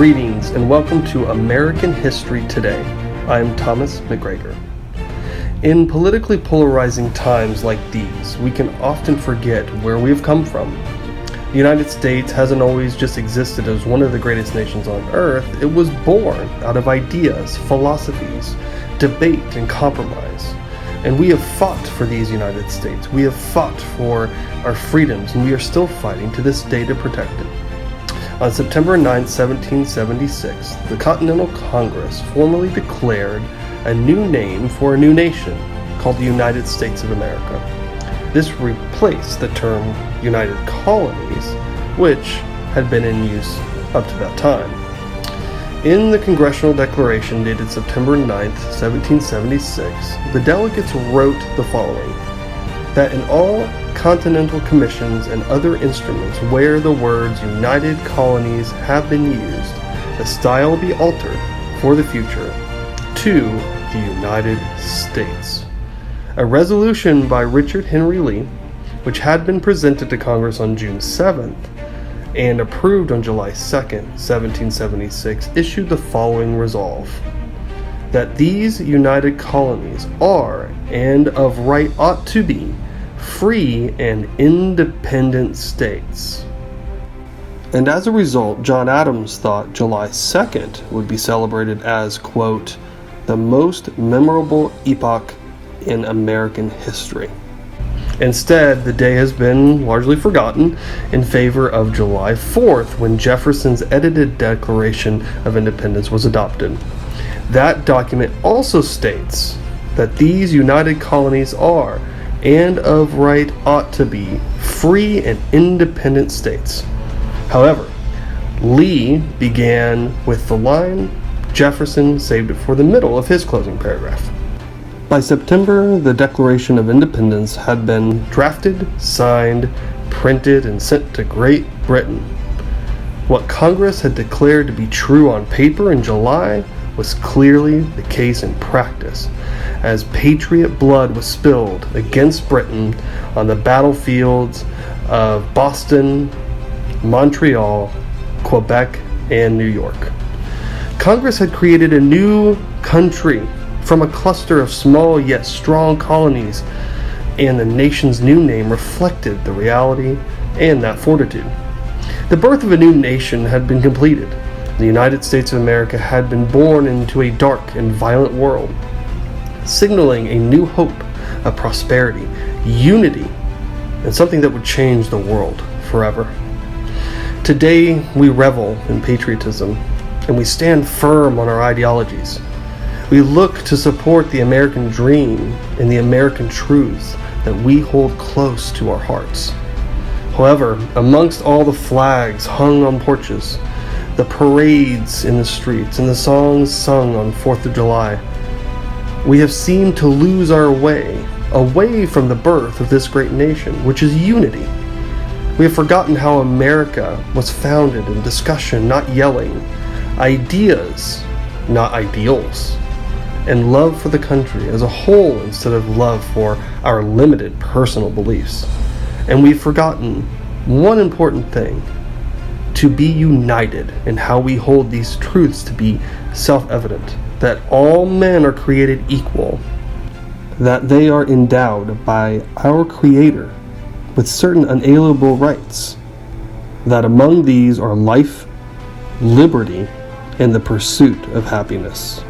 Greetings and welcome to American History Today. I'm Thomas McGregor. In politically polarizing times like these, we can often forget where we have come from. The United States hasn't always just existed as one of the greatest nations on earth. It was born out of ideas, philosophies, debate, and compromise. And we have fought for these United States. We have fought for our freedoms, and we are still fighting to this day to protect it. On September 9, 1776, the Continental Congress formally declared a new name for a new nation called the United States of America. This replaced the term United Colonies, which had been in use up to that time. In the Congressional Declaration dated September 9, 1776, the delegates wrote the following: that in all continental commissions and other instruments where the words United Colonies have been used, the style be altered for the future to the United States. A resolution by Richard Henry Lee, which had been presented to Congress on June 7th and approved on July 2nd, 1776, issued the following resolve: that these United Colonies are, and of right ought to be, free and independent states. And as a result, John Adams thought July 2nd would be celebrated as, quote, the most memorable epoch in American history. Instead, the day has been largely forgotten in favor of July 4th, when Jefferson's edited Declaration of Independence was adopted. That document also states that these United Colonies are, and of right ought to be, free and independent states. However, Lee began with the line, Jefferson saved it for the middle of his closing paragraph. By September, the Declaration of Independence had been drafted, signed, printed, and sent to Great Britain. What Congress had declared to be true on paper in July was clearly the case in practice, as patriot blood was spilled against Britain on the battlefields of Boston, Montreal, Quebec, and New York. Congress had created a new country from a cluster of small yet strong colonies, and the nation's new name reflected the reality and that fortitude. The birth of a new nation had been completed. The United States of America had been born into a dark and violent world, signaling a new hope of prosperity, unity, and something that would change the world forever. Today, we revel in patriotism, and we stand firm on our ideologies. We look to support the American dream and the American truths that we hold close to our hearts. However, amongst all the flags hung on porches, the parades in the streets, and the songs sung on 4th of July, we have seemed to lose our way away from the birth of this great nation, which is unity. We have forgotten how America was founded in discussion, not yelling, ideas, not ideals, and love for the country as a whole instead of love for our limited personal beliefs. And we've forgotten one important thing: to be united in how we hold these truths to be self-evident, that all men are created equal, that they are endowed by our Creator with certain unalienable rights, that among these are life, liberty, and the pursuit of happiness.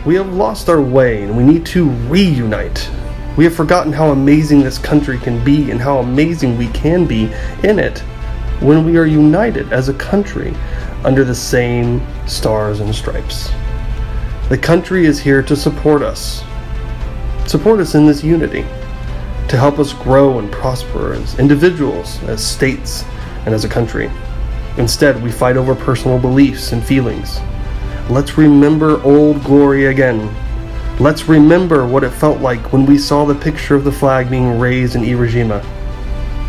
We have lost our way and we need to reunite. We have forgotten how amazing this country can be and how amazing we can be in it when we are united as a country under the same stars and stripes. The country is here to support us in this unity, to help us grow and prosper as individuals, as states, and as a country. Instead, we fight over personal beliefs and feelings. Let's remember old glory again. Let's remember what it felt like when we saw the picture of the flag being raised in Iwo Jima.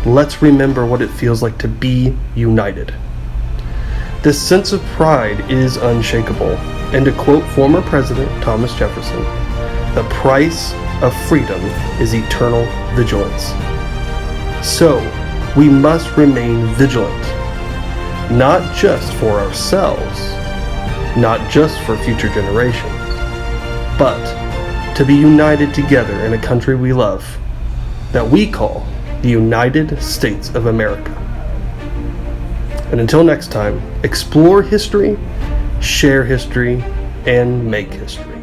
Let's remember what it feels like to be united. This sense of pride is unshakable, and to quote former President Thomas Jefferson, the price of freedom is eternal vigilance. So, we must remain vigilant, not just for ourselves, not just for future generations, but to be united together in a country we love, that we call the United States of America. And until next time, explore history, share history, and make history.